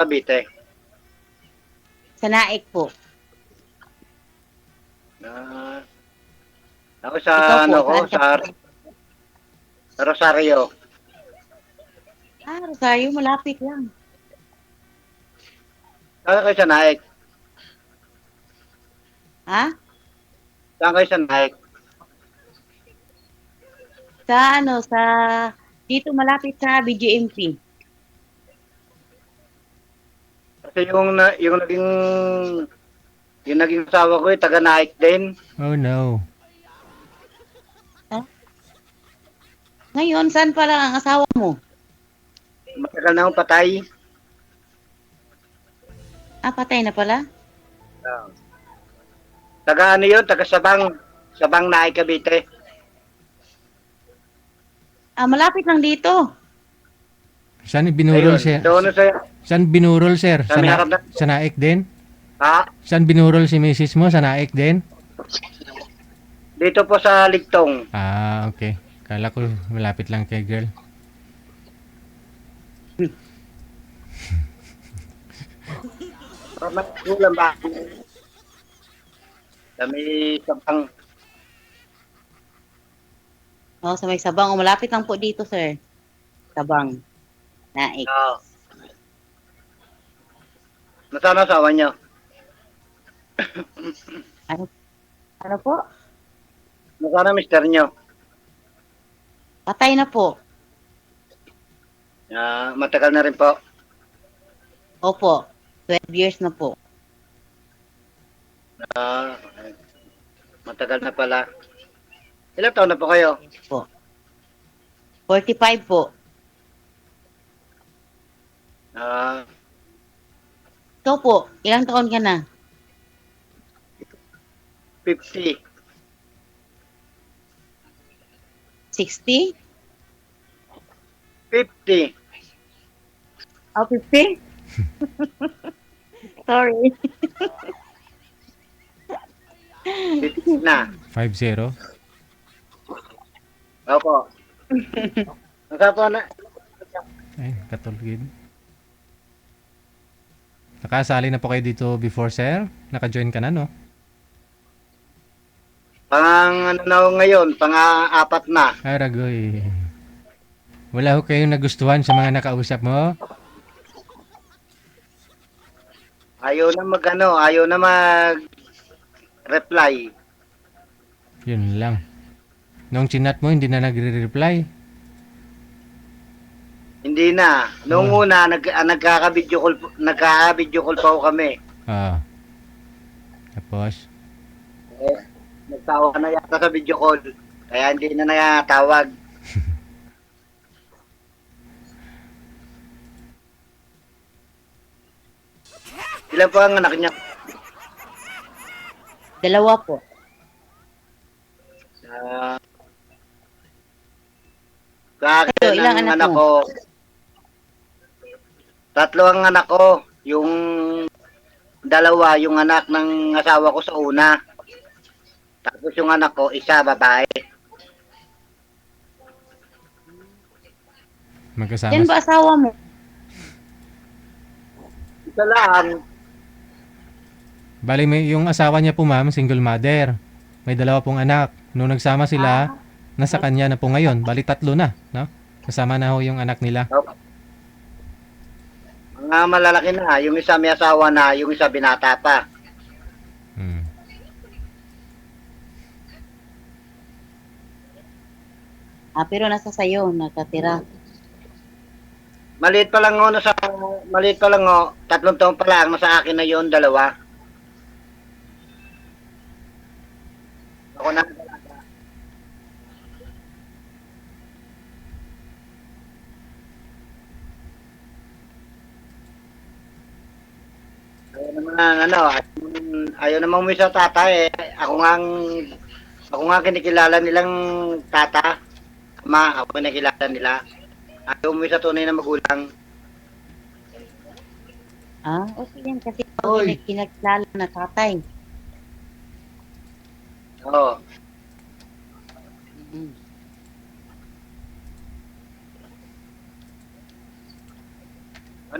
Cavite. Sa Naik po. Ah, ako sa Ikaw po, ano ko, saan ka? sa Rosario. Rosario, malapit lang. Saan kayo sa Naik? Ha? Saan kayo sa Naik? Sa dito malapit sa BGMP. Kasi yung naging asawa ko taga Naik din. Oh no. Ha? Ngayon, saan pala ang asawa mo? Matagal na akong patay. Patay na pala? Ah. Taga ano yun? Taga Sabang. Sabang Naik, Cavite. Malapit lang dito. Saan binurol Ayun. siya? Doon sa Saan binurol, sir? Sa may harap na. Sa Naik din? Ha? Saan binurol si misis mo? Sa Naik din? Dito po sa Ligtong. Okay. Kala ko malapit lang kay girl. Ulam ba? Kami Sabang. Sa may Sabang. Malapit lang po dito, sir. Sabang. Naik. Oo. Nasaan ang asawa niyo? Ano, ano po? Nasaan ang mister niyo? Patay na po. Matagal na rin po. Opo. 12 years na po. Matagal na pala. Ilang taon na po kayo? Po. 45 po. Ikaw po, ilang taon ka na? 50. 60? 50. 50? Sorry. 50 na. 5-0. Opo. Nasaan po na? Ay, katulgid. Nakasali na po kayo dito before, sir? Naka-join ka na, no? Ano na ho ngayon? Pang-apat na. Aragoy. Wala ho kayong nagustuhan sa mga nakausap mo? Ayaw na mag-reply. Yun lang. Nung chinat mo, hindi na nagre-reply. Hindi na. Noong una, nagkaka-video call pa ho kami. Tapos, Nagtawa na yata sa video call. Kaya hindi na natawag. Ilan po ang anak niya? 2 po. Sa akin, Kayo, ilang ang anak anak mo? ko, 3 ang anak ko. Yung 2, yung anak ng asawa ko sa una. Tapos yung anak ko, 1 babae. magkasama. Yan ba asawa mo? Isa lang. Bali, yung asawa niya po, ma'am, single mother. May 2 pong anak. Nung nagsama sila, nasa kanya na po ngayon. Bali, 3 na, no? Kasama na ho yung anak nila. Mga malalaki na. Yung isa may asawa na, yung isa binata pa. Hmm. Pero nasa sayo, nakatira. Maliit pa lang 3 taon pa lang, nasa akin na yon 2. Ako na. Ayaw naman mo sa tata eh. Ako nga kinikilala nilang tata. Ako kinikilala nila. Ayaw mo sa tunay na magulang. Okay yan kasi pag kinakilala na tatay. Oo.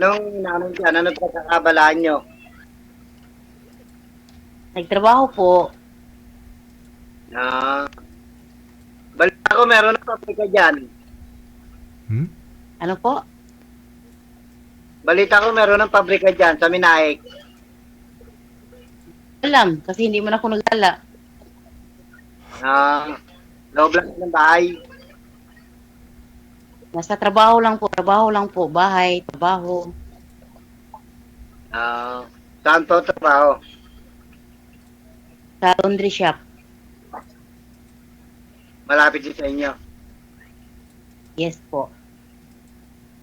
Anong dyan? Anong pagkakabalaan nyo? Nagtrabaho po. Ah, balita ko meron ng pabrika dyan. Hmm? Ano po? Balita ko meron ng pabrika dyan sa Minaik. Alam, kasi hindi mo na ako nagala. Ah, loob lang ng bahay. Nasa trabaho lang po. Bahay, trabaho. Ah, saan to trabaho? Sa laundry shop. Malapit din sa inyo. Yes po.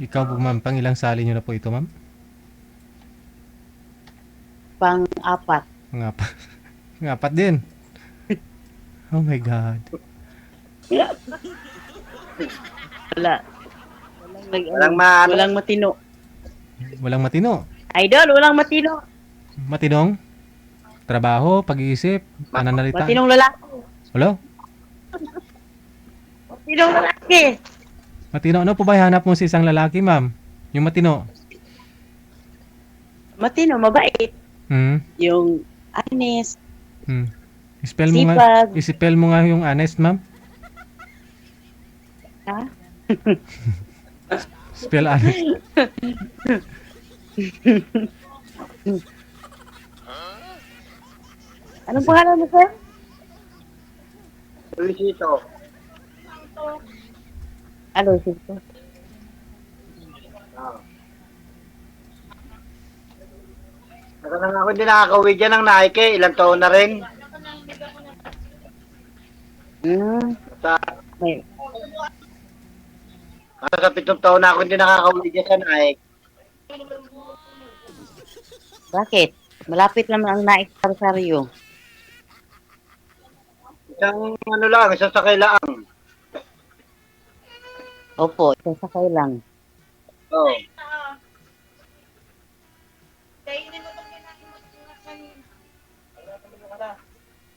Ikaw po ma'am, pang ilang sali nyo na po ito ma'am? Pang-apat. Ngapat. Ngapat din. Oh my God. Wala. Walang Walang matino. Walang matino. Idol, walang matino. Matinong? Trabaho, pag-iisip, pananalita. Matinong lalaki. Hello? Matinong lalaki. Matino, ano po ba hanap mo sa isang lalaki ma'am? Yung matino? Matino, mabait. Hmm? Yung honest. Hmm. Spell mo nga, Sipag. spell mo nga yung honest ma'am. Ha? Spell honest. Anong pangalan mo, sir? Luisito. Ano, sito? Ah. Saka na nga ako hindi nakakauwi dyan ng Nike. Ilang taon na rin. Sa, May, sa 7 taon na ako hindi nakakauwi dyan sa Nike. bakit? Malapit naman ang naik sa Rosario. Isang sakay lang. Opo, sasakay lang. Oh.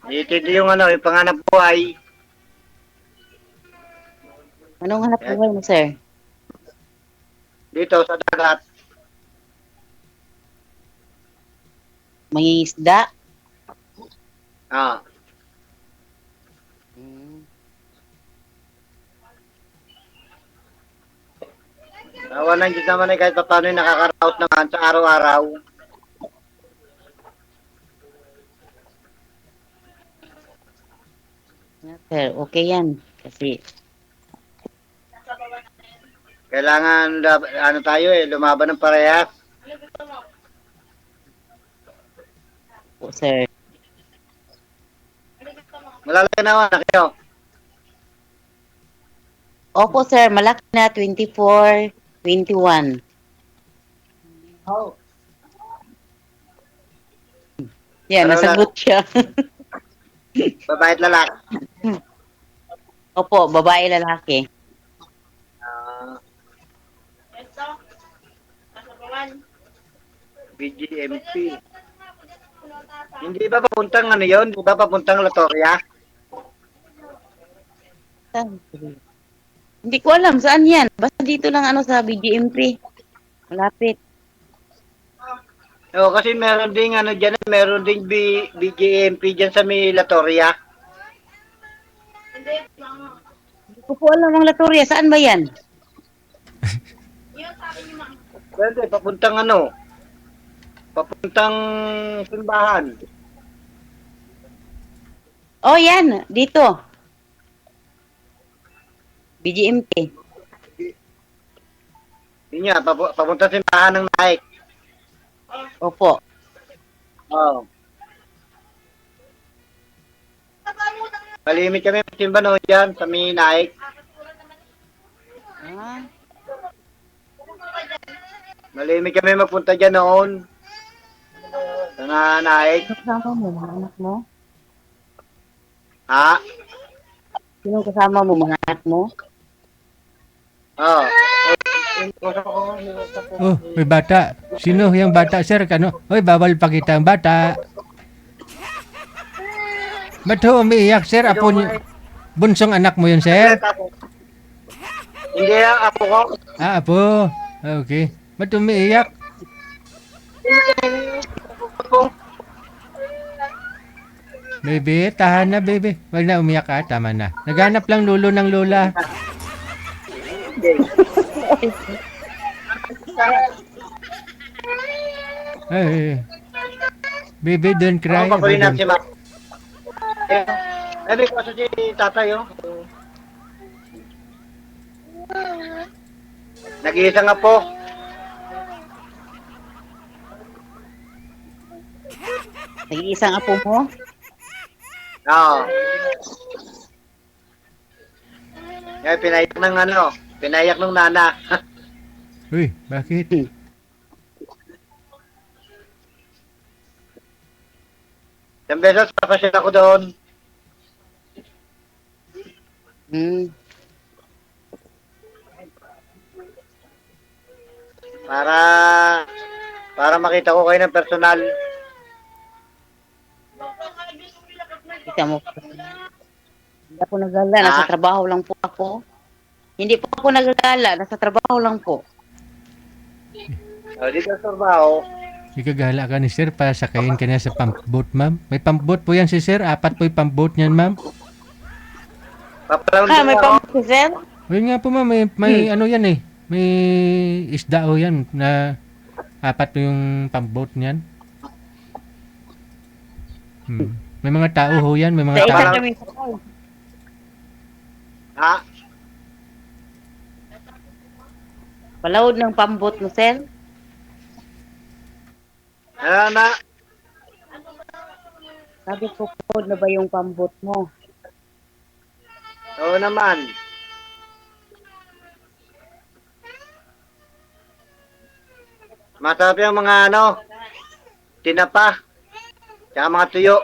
Ito yung yung panganap buhay. Anong hanap buhay mo, sir? Dito sa dagat. Mangingisda? Ah. Awan ng Diyos naman kahit pa paano nakaka-route naman sa araw-araw. Sir, okay yan. Kasi, Kailangan lumaban ng parehas. po, sir. Malalaki naman na kayo. Opo, sir. Malaki na. 24, 21. Oh. Yan, Pero nasagot siya. Babae at lalaki. Opo, babae, lalaki. Ah. BGMP. Hindi ba papuntang yun? Hindi ba papuntang Latoria? Hindi ko alam saan yan. Basta dito lang sa BGMP. Malapit. Oo, kasi meron ding dyan, meron ding BGMP dyan sa may Latoria. Hindi ko po alam ang Latoria. Saan ba yan? Pwede, papuntang simbahan. Oh, yan. Dito. BGMP. Yun nga, papunta simbahan ng Nike. Opo. Oo. Malimit kami magsimba noon dyan sa may Nike. Ah, Malimit kami magpunta dyan noon. Sa Nike. kasama mo, mga anak mo? Ha? Sino kasama mo, mga anak mo? Oo. Oh, may bata. Sino yung bata, sir? Kano? Hoy, bawal pakita ang bata. Ba't ho umiiyak, sir? Apo niyo. Bunsong anak mo yun, sir? Hindi, apo ko. Ah, apo. Okay. Ba't umiiyak? Baby, tahan na, baby. Wag na umiyak ka. Tama na. Naghanap lang lulo ng lola. Ay, baby, don't cry. Ako Aba, paparin natin don't. si Ma'am. Sabi ko sa si tatay, oh. Nag-iisa nga po. Nag-iisang apo mo? Oo. Kaya pinayak ng ano, pinayak ng nana. Uy, bakit? Isang beses, papasyal ako doon. Hmm. Para, para makita ko kayo ng personal. Kita mo. Hindi ako nagala. Nasa Ha? trabaho lang po ako. Hindi po ako nagagala. Nasa trabaho lang po. O, dito sa trabaho. Ikagala ka ni sir para sakayin ka niya sa pump boat, ma'am. May pump boat po yan si sir. 4 po yung pump boat niyan, ma'am. Papalang Ah, din may ako. pamukha, sir? Ayun nga po, ma'am. May ano yan eh. May isda o yan na 4 po yung pump boat niyan. May mga tao ho yan. May Sa mga isa tao. kami sakay. Ha? Palawod ng pambot mo, sir? Ano na? Sabi ko po na ba yung pambot mo? Oo naman. Masarap yung mga ano, tinapa, tsaka mga tuyo.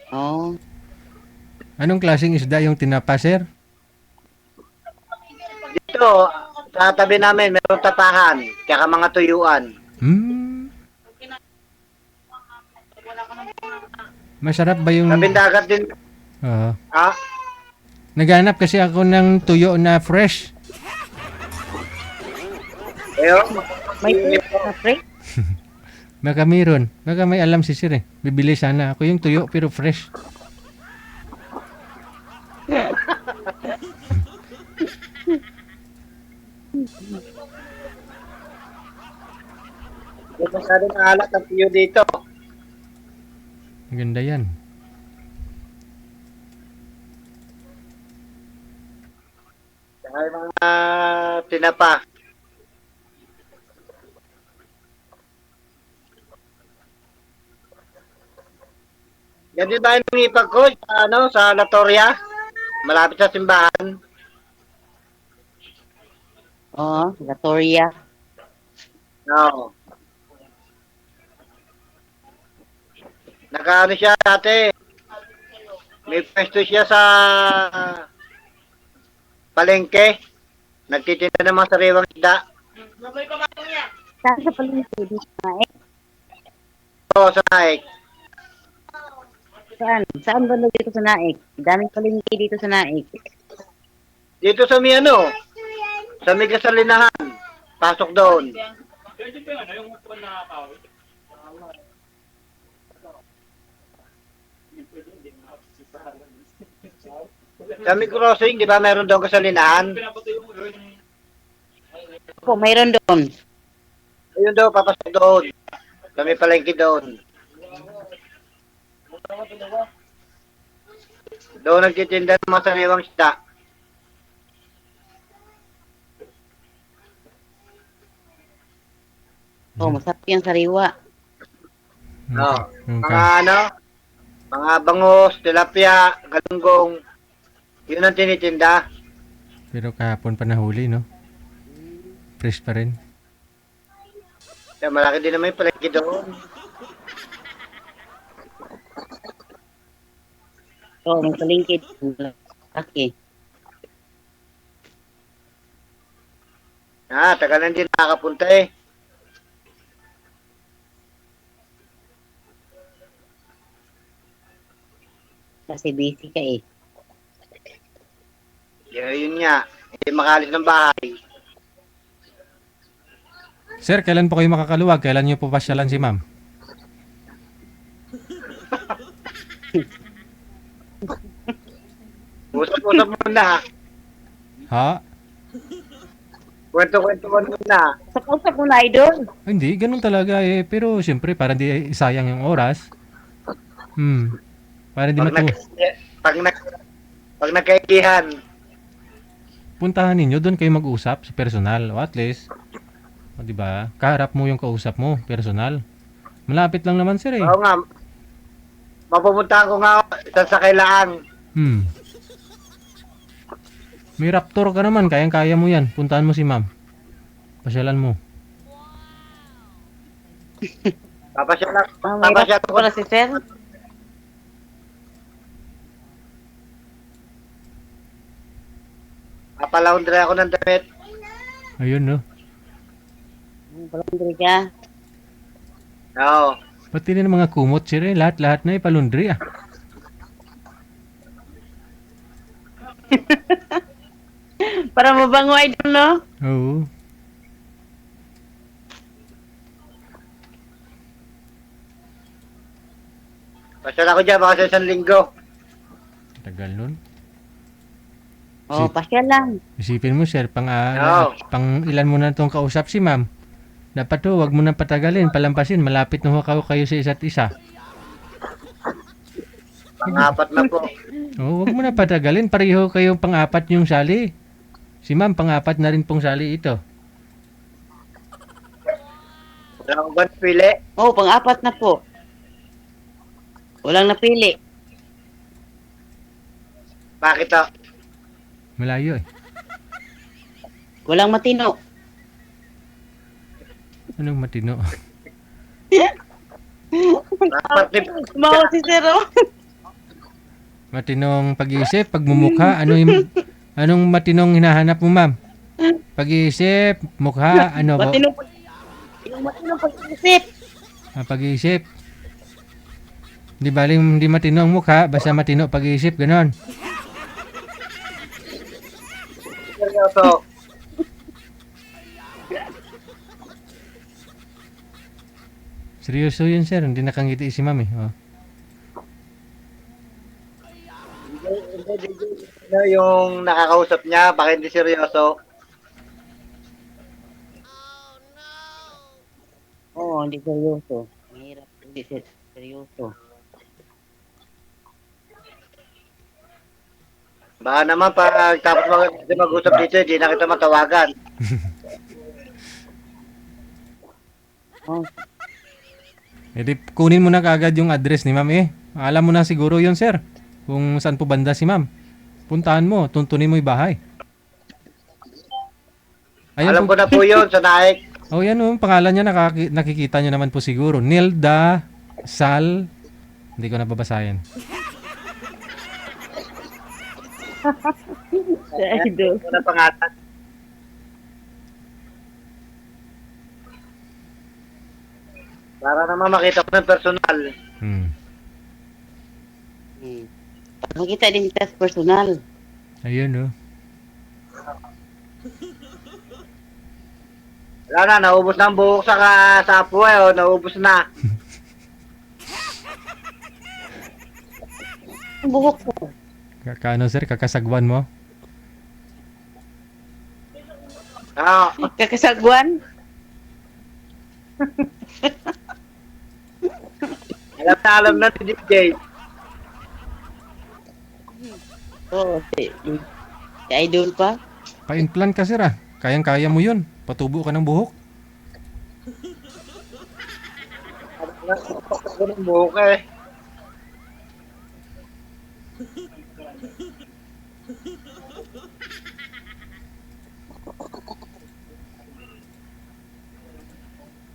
Oo. Anong klaseng isda yung tinapa, sir? Dito, sa tabi namin, meron tapahan, tsaka mga tuyuan. Masarap ba yung... Tabing dagat din. Oo. Ha? Naghanap kasi ako ng tuyo na fresh. Ayun. May tuyo na fresh? Baka mayroon. Baka may alam si sir eh. Bibili sana ako yung tuyo pero fresh. Yung masyadong alat ang tuyo dito. Maganda yan. Tsaka yung mga tinapa. Yan din ba yung lumipag ko sa, ano, sa Latoria? Malapit sa simbahan. Oo, Latoria. Oo. Nakaano siya dati. May pwesto siya sa palengke. Nagtitinda ng mga sariwang isda. Saan sa palengke dito na eh? Oo, sa Naik. Saan? Saan ba dito sa Naik? Daming palengke dito sa Naik. Dito sa may ano, sa may gasolinahan. Pasok doon. Sa may crossing, di ba meron doon gasolinahan? Po, mayroon doon. Ayun daw, papasok doon. Sa may palengke doon. Doon nagtitinda ng mga sariwang isda. Oh, masarap yung sariwa. Oo. Yung Mga ano, mga bangus, tilapia, galunggong. Yun ang tinitinda. Pero kahapon pa nahuli, no? Fresh pa rin. Kaya malaki din naman yung palengke doon. Oo, may palengke doon. Okay. Tagal na din nakakapunta eh. Kasi busy ka eh. Yun nga, hindi makalis ng bahay. Sir, kailan po kayo makakaluwag? Kailan niyo po pasyalan si ma'am? Usap-usap muna. Ha? Kwento-kwento muna. Usap mo na, idol. Hindi, ganun talaga eh. Pero siyempre, para di sayang yung oras. Para di Pag, matu... pag, pag nagkaigihan, Puntahan ninyo, doon kayo mag-usap sa personal. O at least, o, di ba? Kaharap mo yung kausap mo, personal. Malapit lang naman sir eh. oo nga, mapupuntahan ko nga isa sa kailangan. May Raptor ka naman, kayang-kaya mo yan. Puntahan mo si ma'am. Pasyalan mo. Papasyalan May papasyalan ko. para si sir. Papalaundry ako ng damit. Ayun no. Palundri ka. Oo. Pati na ng mga kumot sir eh. Lahat-lahat na ipalundri ah. Para mabango, idol, no? Oo. Pasyal ako dyan, baka sa isang linggo. Tagal nun. Oh, pasya lang. Isipin mo sir, Oo. pang ilan mo na itong kausap si ma'am. Dapat to, wag mo nang patagalin, palampasin. Malapit na ho kayo sa isa't isa. Pang-apat na po. Oo, wag mo na patagalin. Pareho kayong pang-apat yung sali. Si ma'am, pang-apat na rin pong sali ito. Wala akong ba pili? Oh, pang-apat na po. Walang napili. Bakit to? Malayo eh. Walang matino. Anong matino? Apat ni Mawa si sir, oh. Matinong pag-iisip, pagmumukha, anong matinong hinahanap mo, ma'am? Pag-iisip, mukha, ano ko? Matino yung matino pag-isip. Pag-iisip. Di baling hindi matino ang mukha, basta matino pag-iisip, ganon. seryoso. Seryoso yun, sir. Hindi nakangiti si ma'am eh. Oh. Ano yung nakakausap niya, baka hindi seryoso. Oo, hindi seryoso. Mahirap, hindi seryoso. Baka naman pag tapos mag-usap dito, hindi na kita matawagan. Oh, E di, kunin mo na kaagad yung address ni ma'am eh. Alam mo na siguro yun, sir. Kung saan po banda si ma'am. Puntahan mo, tuntunin mo yung bahay. Alam ko na po yun sa Naik. Oh, yan oh, pangalan niya nakikita niyo naman po siguro. Nilda Sal. Hindi ko nababasahin. idol. Ano na pangalan? Para naman makita ko ng personal. Hmm. Makita din kita sa personal. Ayun oh. Wala na, naubos na ang buhok sa apo eh, naubos na. Ang buhok ko. Kano sir, kakasagwan mo? Ah, Kakasagwan. alam na ni DJ. Oo, si idol pa. Pa-implant ka sir ah. Kayang-kaya mo yun. Patubo ka ng buhok. Ako ng buhok eh.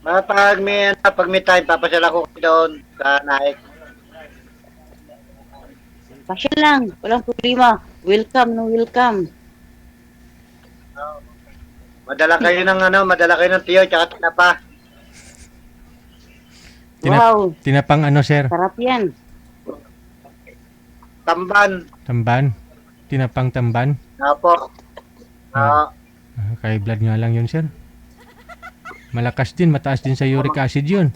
Pag may time, papasyal ako doon sa Naik. Pasya lang. Walang problema. Welcome, no welcome. Madala kayo ng tiyo, tsaka tinapa. Wow, Tinapang ano sir? sarap yan. Tamban. Tamban? Tinapang tamban? Apo. Ah, Kay blood nga lang yun sir. Malakas din, mataas din sa uric acid yun.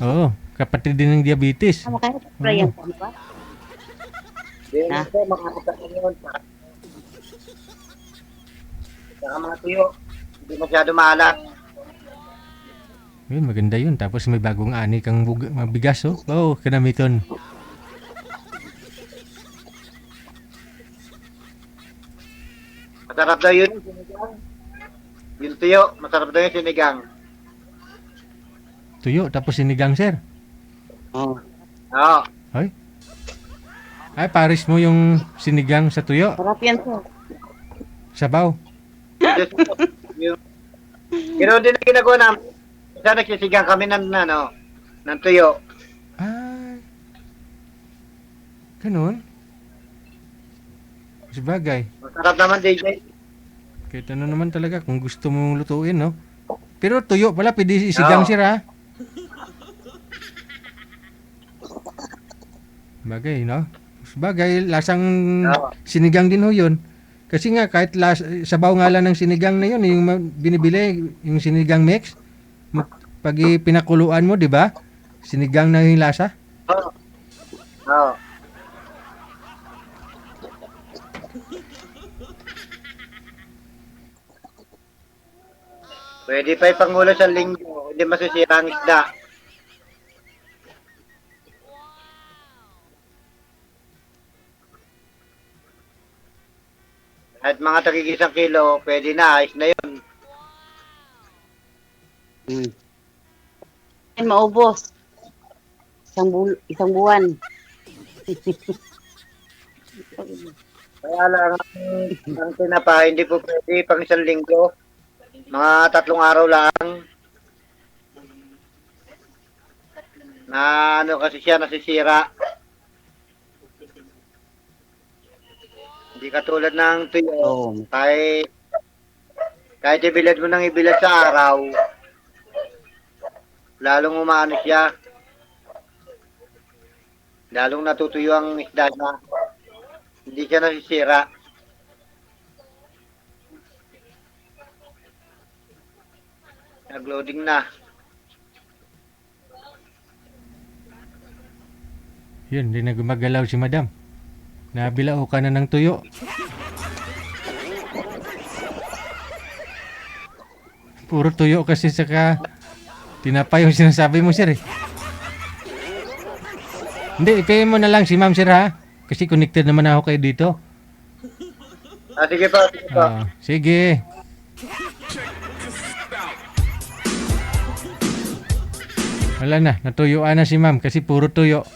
Oo, kapatid din ng diabetes. Kahit spray yan po, di ba? Hindi Ha? po, makakita ko yun. Saka mga tuyo, hindi masyado maalat. Yun, maganda yun. Tapos may bagong ani kang bigas, oh. Oo, kanamiton. Masarap daw yun, sinigang. Yung tuyo, masarap daw yung sinigang. Tuyo, tapos sinigang, sir. Oo. Oo. Ay, paris mo yung sinigang sa tuyo. Sarap yan, sir. Sabaw. Yung, ganoon din ang ginagawa namin. Isa nagsisigang kami ng tuyo. Ay. Ganun. Sabagay. Masarap naman, DJ. Kahit ano naman talaga kung gusto mong lutuin, no? Pero tuyo pala, pwede isigang, Oo. sir, ha? Bagay, no? Sabagay, lasang Oo. sinigang din ho yun. Kasi nga, kahit sabaw nga lang ng sinigang na yun, yung binibili, yung sinigang mix, pag pinakuluan mo, di ba? Sinigang na yung lasa. Oo. Oo. Pwede pa ipangulo sa linggo, hindi masisira ang isda. At mga tagig 1 kilo, pwede na, ayos na yun. Yan, maubos. Isang buwan. Kaya lang, ang tinapa, hindi po pwede pang 1 linggo. Mga 3 araw lang. Na ano kasi siya, nasisira. Hindi katulad ng tuyo. Oo. Kahit ibilad mo nang ibilad sa araw, lalong umaano siya. Lalong natutuyo ang isda niya. Hindi siya nasisira. Nag-loading na. Yun, hindi na gumagalaw si madam. Nabilao ka na ng tuyo. Puro tuyo kasi saka tinapay yung sinasabi mo, sir, eh. Hindi, ipayin mo na lang si ma'am, sir, ha? Kasi connected naman ako kayo dito. Sige pa, sige pa. Sige. Wala na, natuyuan na si ma'am kasi puro tuyo.